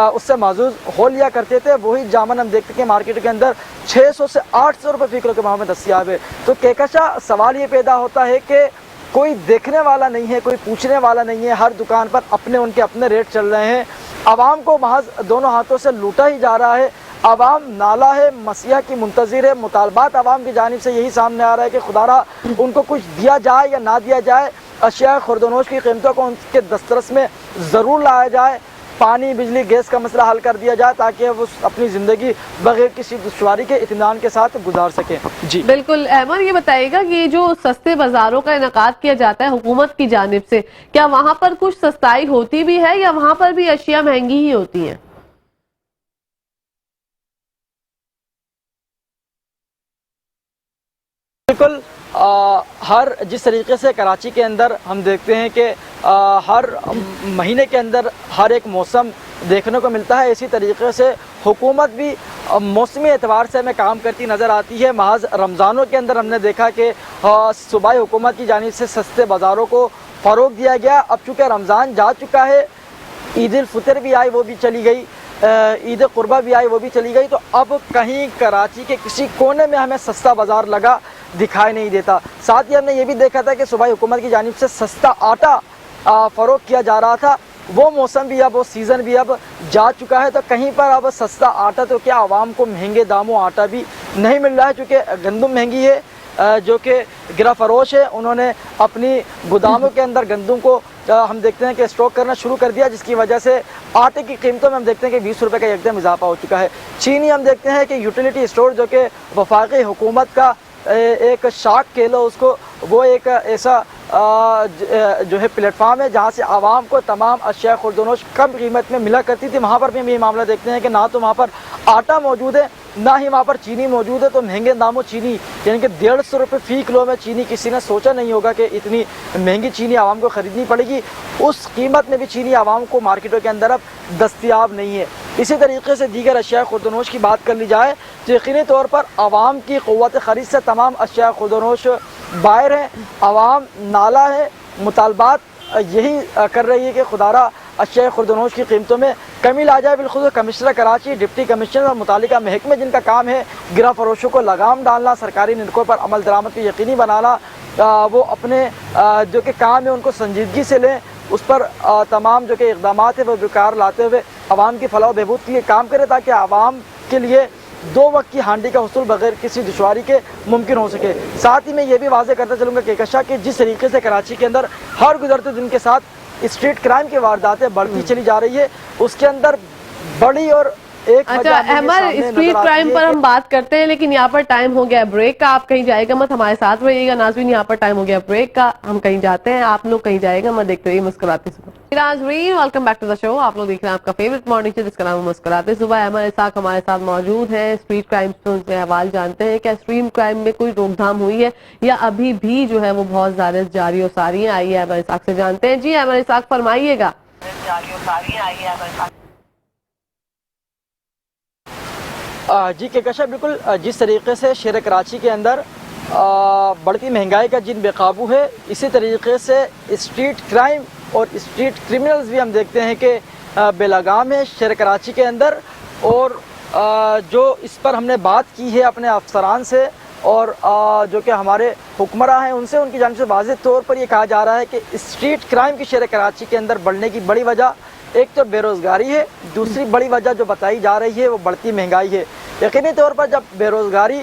उससे माजूज हो लिया करते थे, वही जामन हम देखते हैं मार्केट के अंदर 600 से 800 रुपये फ़ी किलो के भाव में दस्तियाब है। तो केकशा सवाल ये पैदा होता है कि कोई देखने वाला नहीं है, कोई पूछने वाला नहीं है, हर दुकान पर उनके अपने रेट चल रहे हैं। आवाम को महज दोनों हाथों से लूटा ही जा रहा है। आवाम नाला है, मसीहा की मुंतज़िर है। मुतालबात आवाम की जानिब से यही सामने आ रहा है कि खुदारा उनको कुछ दिया जाए या ना दिया जाए, अशिया खुर्दनोश की कीमतों को उनके दस्तरस में ज़रूर लाया जाए, पानी बिजली गैस का मसला हल कर दिया जाए ताकि वो अपनी ज़िंदगी बगैर किसी दुश्वारी के इत्मीनान के साथ गुजार सकें। जी बिल्कुल। अहमद ये बताइएगा कि ये जो सस्ते बाजारों का इनकाद किया जाता है हुकूमत की जानिब से, क्या वहाँ पर कुछ सस्ताई होती भी है या वहाँ पर भी अशिया महंगी ही होती हैं? बिल्कुल। हर जिस तरीके से कराची के अंदर हम देखते हैं कि हर महीने के अंदर हर एक मौसम देखने को मिलता है, इसी तरीके से हुकूमत भी मौसमी एतबार से हमें काम करती नज़र आती है। महज रमज़ानों के अंदर हमने देखा कि सूबाई हुकूमत की जानिब से सस्ते बाज़ारों को फ़रोग दिया गया। अब चूँकि रमज़ान जा चुका है, ईद उल फितर भी आई वो भी चली गई, ईद कुर्बा भी आई वो भी चली गई, तो अब कहीं कराची के किसी कोने में हमें सस्ता बाज़ार लगा दिखाई नहीं देता। साथ ही हमने ये भी देखा था कि सूबाई हुकूमत की जानिब से सस्ता आटा फ़रोग किया जा रहा था, वो मौसम भी अब वो सीज़न भी अब जा चुका है, तो कहीं पर अब सस्ता आटा तो क्या आवाम को महंगे दामों आटा भी नहीं मिल रहा है। चूँकि गंदम महंगी है, जो कि गिरा फरोश है, उन्होंने अपनी गोदामों के अंदर गंदम को हम देखते हैं कि स्टॉक करना शुरू कर दिया, जिसकी वजह से आटे की कीमतों में हम देखते हैं कि 20 रुपये का एकदम इजाफा हो चुका है। चीनी हम देखते हैं कि यूटिलिटी स्टोर जो कि वफाकी हुकूमत का एक शाख कह लो उसको, वो एक ऐसा जो है प्लेटफार्म है जहाँ से आवाम को तमाम अशिया खुर्दनोश कम कीमत में मिला करती थी। वहाँ पर भी हम ये मामला देखते हैं कि ना तो वहाँ पर आटा मौजूद है, ना ही वहाँ पर चीनी मौजूद है, तो महंगे दामों चीनी यानी कि 150 रुपये फ़ी किलो में चीनी, किसी ने सोचा नहीं होगा कि इतनी महंगी चीनी आवाम को ख़रीदनी पड़ेगी। उस कीमत में भी चीनी आवाम को मार्केटों के अंदर अब दस्तियाब नहीं है। इसी तरीके से दीगर अशिया खुर्दनोश की बात कर ली जाए तो यकीनी तौर पर आवाम की क़ुव्वत ख़रीद से तमाम अशिया खुर्दनोश बाहर हैं। आवाम नाला है, मुतालबात यही कर रही है कि खुदारा अशिया खुर्दनोश की कीमतों में कमी ला जाए। बिल्कुल कमिश्नर कराची, डिप्टी कमिश्नर और मुतालिका महकमे जिनका काम है गिरा फरोशों को लगाम डालना, सरकारी निरकों पर अमल दरामद को यकीनी बनाना, वो अपने जो कि काम है उनको संजीदगी से लें, उस पर तमाम जो कि इक़दामात है वो बेकार लाते हुए आवाम की फलाह बहबूद के लिए काम करें ताकि आवाम के लिए 2 वक्त की हांडी का हुसूल बगैर किसी दुश्वारी के मुमकिन हो सके। साथ ही मैं ये भी वाज़ेह करता चलूँगा केकशा कि जिस तरीके से कराची के अंदर हर गुजरते दिन के साथ स्ट्रीट क्राइम की वारदातें बढ़ती चली जा रही है, उसके अंदर बड़ी और एक अच्छा अहमद, स्ट्रीट क्राइम पर हम बात करते हैं, लेकिन यहाँ पर टाइम हो गया ब्रेक का। आप कहीं जाएगा मत, हमारे साथ रहिएगा। नाज़रीन, यहाँ पर टाइम हो गया ब्रेक का, हम कहीं जाते हैं, आप लोग कहीं जाएगा मत। देखते रहिए मुस्कुराते सुबह। नाज़रीन, welcome back to the show. आप लोग देख रहे हैं आपका फेवरेट मॉर्निंग शो जिसका नाम है मुस्कुराते सुबह। अहमद इसाक हमारे साथ मौजूद हैं। स्ट्रीट क्राइम से हवाल जानते हैं, क्या स्ट्रीट क्राइम में कोई रोकथाम हुई है या अभी भी जो है वो बहुत ज्यादा जारी और सारी है? आइए अहमद इसाक से जानते हैं। जी अहमद इसाक, फरमाइएगा। जी केकशा, बिल्कुल जिस तरीके से शहर कराची के अंदर बढ़ती महंगाई का जिन बेकाबू है, इसी तरीके से स्ट्रीट क्राइम और स्ट्रीट क्रिमिनल्स भी हम देखते हैं कि बेलगाम है शहर कराची के अंदर। और जो इस पर हमने बात की है अपने अफसरान से और जो कि हमारे हुक्मरां हैं उनसे, उनकी जानिब से वाज़ेह तौर पर ये कहा जा रहा है कि स्ट्रीट क्राइम की शहर कराची के अंदर बढ़ने की बड़ी वजह एक तो बेरोज़गारी है, दूसरी बड़ी वजह जो बताई जा रही है वो बढ़ती महंगाई है। यकीनी तौर पर जब बेरोज़गारी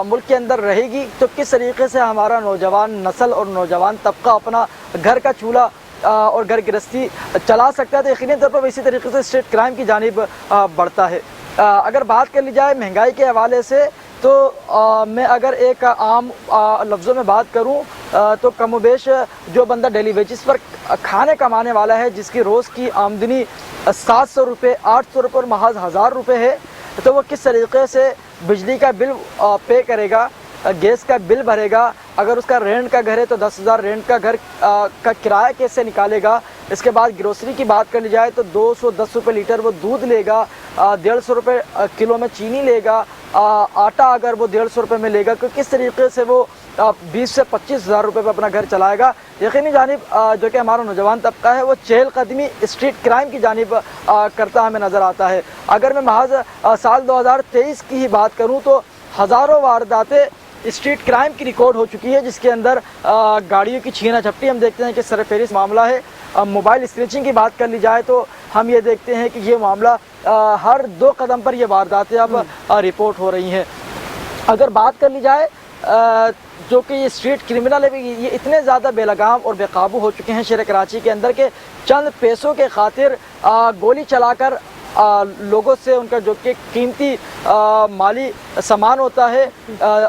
मुल्क के अंदर रहेगी तो किस तरीके से हमारा नौजवान नस्ल और नौजवान तबका अपना घर का चूल्हा और घर गृहस्थी चला सकता है, तो यकीनी तौर पर इसी तरीके से स्ट्रीट क्राइम की जानिब बढ़ता है। अगर बात कर ली जाए महंगाई के हवाले से तो मैं अगर एक आम लफ्ज़ों में बात करूं तो कमोबेश जो बंदा डेली वेजिस पर खाने कमाने वाला है, जिसकी रोज़ की आमदनी 700 रुपये 800 रुपये और महज 1000 रुपये है, तो वो किस तरीके से बिजली का बिल पे करेगा, गैस का बिल भरेगा, अगर उसका रेंट का घर है तो 10,000 रेंट का घर का किराया कैसे निकालेगा। इसके बाद ग्रोसरी की बात कर ली जाए तो 210 रुपये लीटर वो दूध लेगा, 150 रुपये किलो में चीनी लेगा, आटा अगर वो 150 रुपये में लेगा, तो किस तरीके से वो 20 से 25,000 रुपये पर अपना घर चलाएगा। यकीनी जानिब जो कि हमारा नौजवान तबका है वो चहलकदमी स्ट्रीट क्राइम की जानिब करता हमें नज़र आता है। अगर मैं महज साल 2023 की ही बात करूँ तो हज़ारों वारदातें स्ट्रीट क्राइम की रिकॉर्ड हो चुकी है, जिसके अंदर गाड़ियों की छीना झपटी हम देखते हैं कि सरफेरिस मामला है। मोबाइल स्क्रैचिंग की बात कर ली जाए तो हम ये देखते हैं कि ये मामला हर 2 कदम पर ये वारदातें अब रिपोर्ट हो रही हैं। अगर बात कर ली जाए जो कि ये स्ट्रीट क्रिमिनल है, ये इतने ज़्यादा बेलगाम और बेकाबू हो चुके हैं शहर कराची के अंदर के चंद पैसों के खातिर गोली चलाकर लोगों से उनका जो कि कीमती माली सामान होता है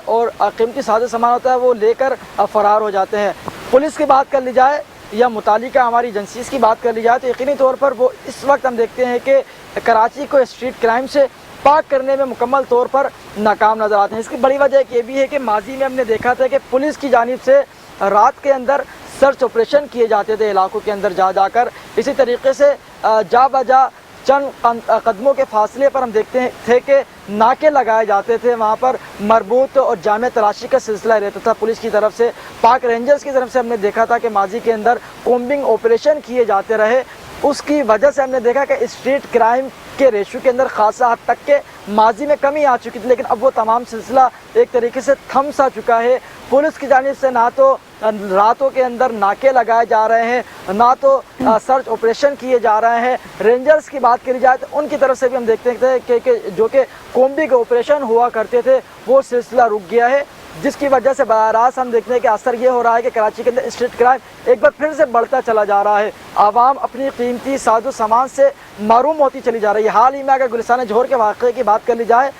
और कीमती सादे सामान होता है वो लेकर फ़रार हो जाते हैं। पुलिस की बात कर ली जाए या मुतालिका हमारी एजेंसीज़ की बात कर ली जाए तो यकीनी तौर पर वो इस वक्त हम देखते हैं कि कराची को स्ट्रीट क्राइम से पाक करने में मुकम्मल तौर पर नाकाम नज़र आते हैं। इसकी बड़ी वजह ये भी है कि माजी में हमने देखा था कि पुलिस की जानिब से रात के अंदर सर्च ऑपरेशन किए जाते थे इलाकों के अंदर जा जाकर। इसी तरीके से जा बजा चंद कदमों के फासले पर हम देखते थे कि नाके लगाए जाते थे, वहाँ पर मरबूत और जामे तलाशी का सिलसिला रहता था पुलिस की तरफ से। पाक रेंजर्स की तरफ से हमने देखा था कि माजी के अंदर कॉम्बिंग ऑपरेशन किए जाते रहे। उसकी वजह से हमने देखा कि स्ट्रीट क्राइम के रेशो के अंदर खासा हद तक के माजी में कमी आ चुकी थी, लेकिन अब वो तमाम सिलसिला एक तरीके से थम सा चुका है। पुलिस की जानिब से ना तो रातों के अंदर नाके लगाए जा रहे हैं, ना तो सर्च ऑपरेशन किए जा रहे हैं। रेंजर्स की बात करी जाए तो उनकी तरफ से भी हम देखते थे कि जो कि कॉम्बिंग ऑपरेशन हुआ करते थे वो सिलसिला रुक गया है, जिसकी वजह से बरास हम देखते हैं कि असर ये हो रहा है कि कराची के अंदर स्ट्रीट क्राइम एक बार फिर से बढ़ता चला जा रहा है। आवाम अपनी कीमती साजो सामान से महरूम होती चली जा रही है। हाल ही में अगर गुलिस्तान जौहर के वाक़े की बात कर ली जाए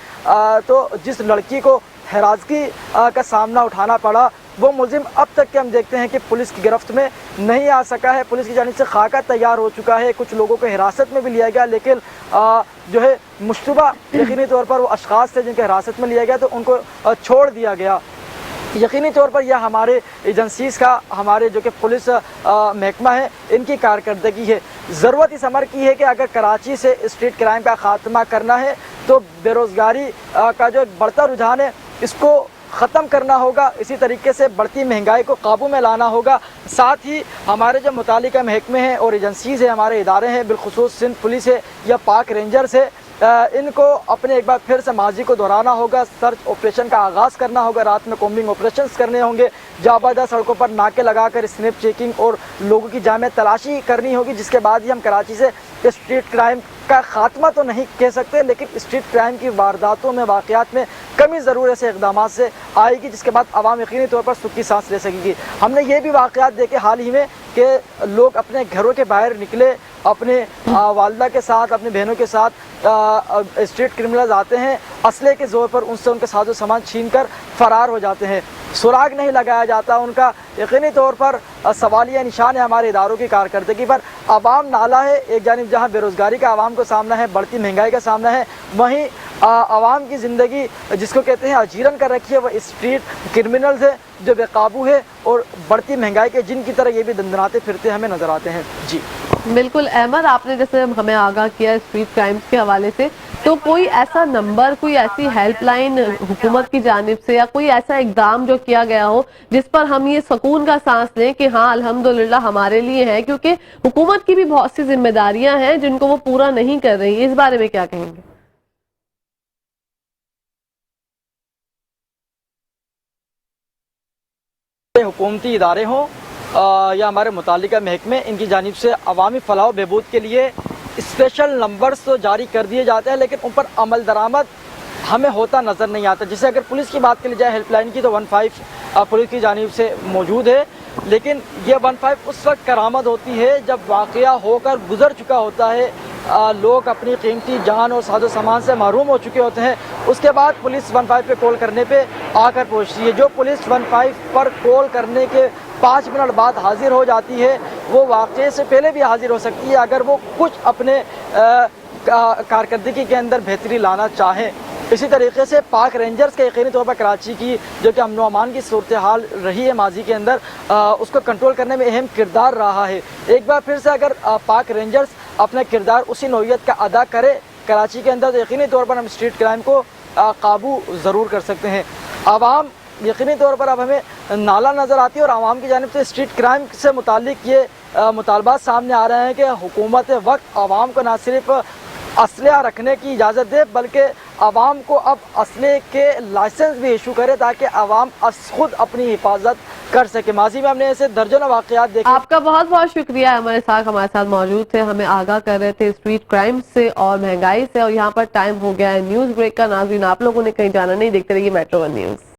तो जिस लड़की को हिरासगी का सामना उठाना पड़ा वो मुलजिम अब तक के हम देखते हैं कि पुलिस की गिरफ्त में नहीं आ सका है। पुलिस की जानिब से खाका तैयार हो चुका है, कुछ लोगों को हिरासत में भी लिया गया, लेकिन जो है मुश्तबा यकीनी तौर पर वो अशखास थे जिनके हिरासत में लिया गया तो उनको छोड़ दिया गया। यकीनी तौर पर यह हमारे एजेंसीज़ का, हमारे जो कि पुलिस महकमा है, इनकी कारकर्दगी है। ज़रूरत इस अमर की है कि अगर कराची से स्ट्रीट क्राइम का ख़ात्मा करना है तो बेरोज़गारी का जो बढ़ता रुझान है इसको ख़त्म करना होगा। इसी तरीके से बढ़ती महंगाई को काबू में लाना होगा। साथ ही हमारे जो मुतालिका महकमे हैं और एजेंसीज़ हैं, हमारे इदारे हैं, बिलखुसूस सिंध पुलिस है या पाक रेंजर्स है, इनको अपने एक बार फिर से माजी को दोहराना होगा। सर्च ऑपरेशन का आगाज़ करना होगा, रात में कॉम्बिंग ऑपरेशंस करने होंगे, जाबाजा सड़कों पर नाके लगाकर स्नैप चेकिंग और लोगों की जामे तलाशी करनी होगी, जिसके बाद ही हम कराची से स्ट्रीट क्राइम का ख़ात्मा तो नहीं कह सकते, लेकिन स्ट्रीट क्राइम की वारदातों में, वाक़यात में कमी ज़रूर ऐसे इक़दाम से आएगी, जिसके बाद आवाम यकीनी तौर पर सुख की सांस ले सकेगी। हमने ये भी वाक़यात देखे हाल ही में कि लोग अपने घरों के बाहर निकले, अपने वालदा के साथ, अपनी बहनों के साथ स्ट्रीट क्रिमिनल्स आते हैं, असले के ज़ोर पर उनसे उनके साजो सामान छीन कर फ़रार हो जाते हैं, सुराग नहीं लगाया जाता उनका। यकीनी तौर पर सवालिया निशान है हमारे इदारों की कारकर्दगी पर। आवाम नाला है, एक जानिब जहाँ बेरोज़गारी का आवाम को सामना है, बढ़ती महंगाई का सामना है, वहीं आवाम की ज़िंदगी जिसको कहते हैं अजीरन कर रखी है वो स्ट्रीट क्रिमिनल्स है जो बेकाबू है और बढ़ती महंगाई के जिन की तरह ये भी दंदनाते फिरते हमें नज़र आते हैं। जी बिल्कुल अहमद, आपने जैसे हमें आगाह किया स्ट्रीट क्राइम्स के हवाले से, तो कोई ऐसा नंबर, कोई ऐसी हेल्पलाइन हुकूमत की जानिब से या कोई ऐसा इकदाम जो किया गया हो जिस पर हम ये सुकून का सांस लें कि हाँ अल्हम्दुलिल्लाह हमारे लिए है, क्योंकि हुकूमत की भी बहुत सी जिम्मेदारियां हैं जिनको वो पूरा नहीं कर रही, इस बारे में क्या कहेंगे? हुकूमती इदारे हों या हमारे मुतालिका महकमे, इनकी जानिब से अवामी फलाह बहबूद के लिए स्पेशल नंबर्स तो जारी कर दिए जाते हैं, लेकिन उन पर अमल दरामद हमें होता नज़र नहीं आता। जैसे अगर पुलिस की बात करी जाए, हेल्पलाइन की, तो 15 पुलिस की जानिब से मौजूद है, लेकिन ये 15 उस वक्त करामद होती है जब वाक़या होकर गुजर चुका होता है, लोग अपनी कीमती जान और साजो सामान से महरूम हो चुके होते हैं। उसके बाद पुलिस 15 पे कॉल करने पे आकर पहुंचती है। जो पुलिस 15 पर कॉल करने के 5 मिनट बाद हाजिर हो जाती है, वो वाक़ये से पहले भी हाजिर हो सकती है अगर वो कुछ अपने कारकर्दगी के अंदर बेहतरी लाना चाहें। इसी तरीके से पाक रेंजर्स के यकीनी तौर पर कराची की जो कि अमन व अमान की सूरत हाल रही है माजी के अंदर, उसको कंट्रोल करने में अहम किरदार रहा है। एक बार फिर से अगर पाक रेंजर्स अपना किरदार उसी नौइयत का अदा करे कराची के अंदर, तो यकीनी तौर पर हम स्ट्रीट क्राइम को काबू ज़रूर कर सकते हैं। आवाम यकीनी तौर पर अब हमें नाला नज़र आती है और आवाम की जानिब से स्ट्रीट क्राइम से मुतालिक ये मुतालबात सामने आ रहे हैं कि हुकूमत वक्त आवाम को न सिर्फ असलहा रखने की इजाज़त दे, बल्कि आवाम को अब असले के लाइसेंस भी इशू करे ताकि आवाम खुद अपनी हिफाजत कर सके। माजी में हमने ऐसे दर्जनों वाक़यात देखे। आपका बहुत बहुत शुक्रिया, हमारे साथ मौजूद थे, हमें आगाह कर रहे थे स्ट्रीट क्राइम से और महंगाई से। और यहाँ पर टाइम हो गया है न्यूज़ ब्रेक का। नाज़रीन, आप लोगों ने कहीं जाना नहीं, देखते रहिए मेट्रो वन न्यूज़।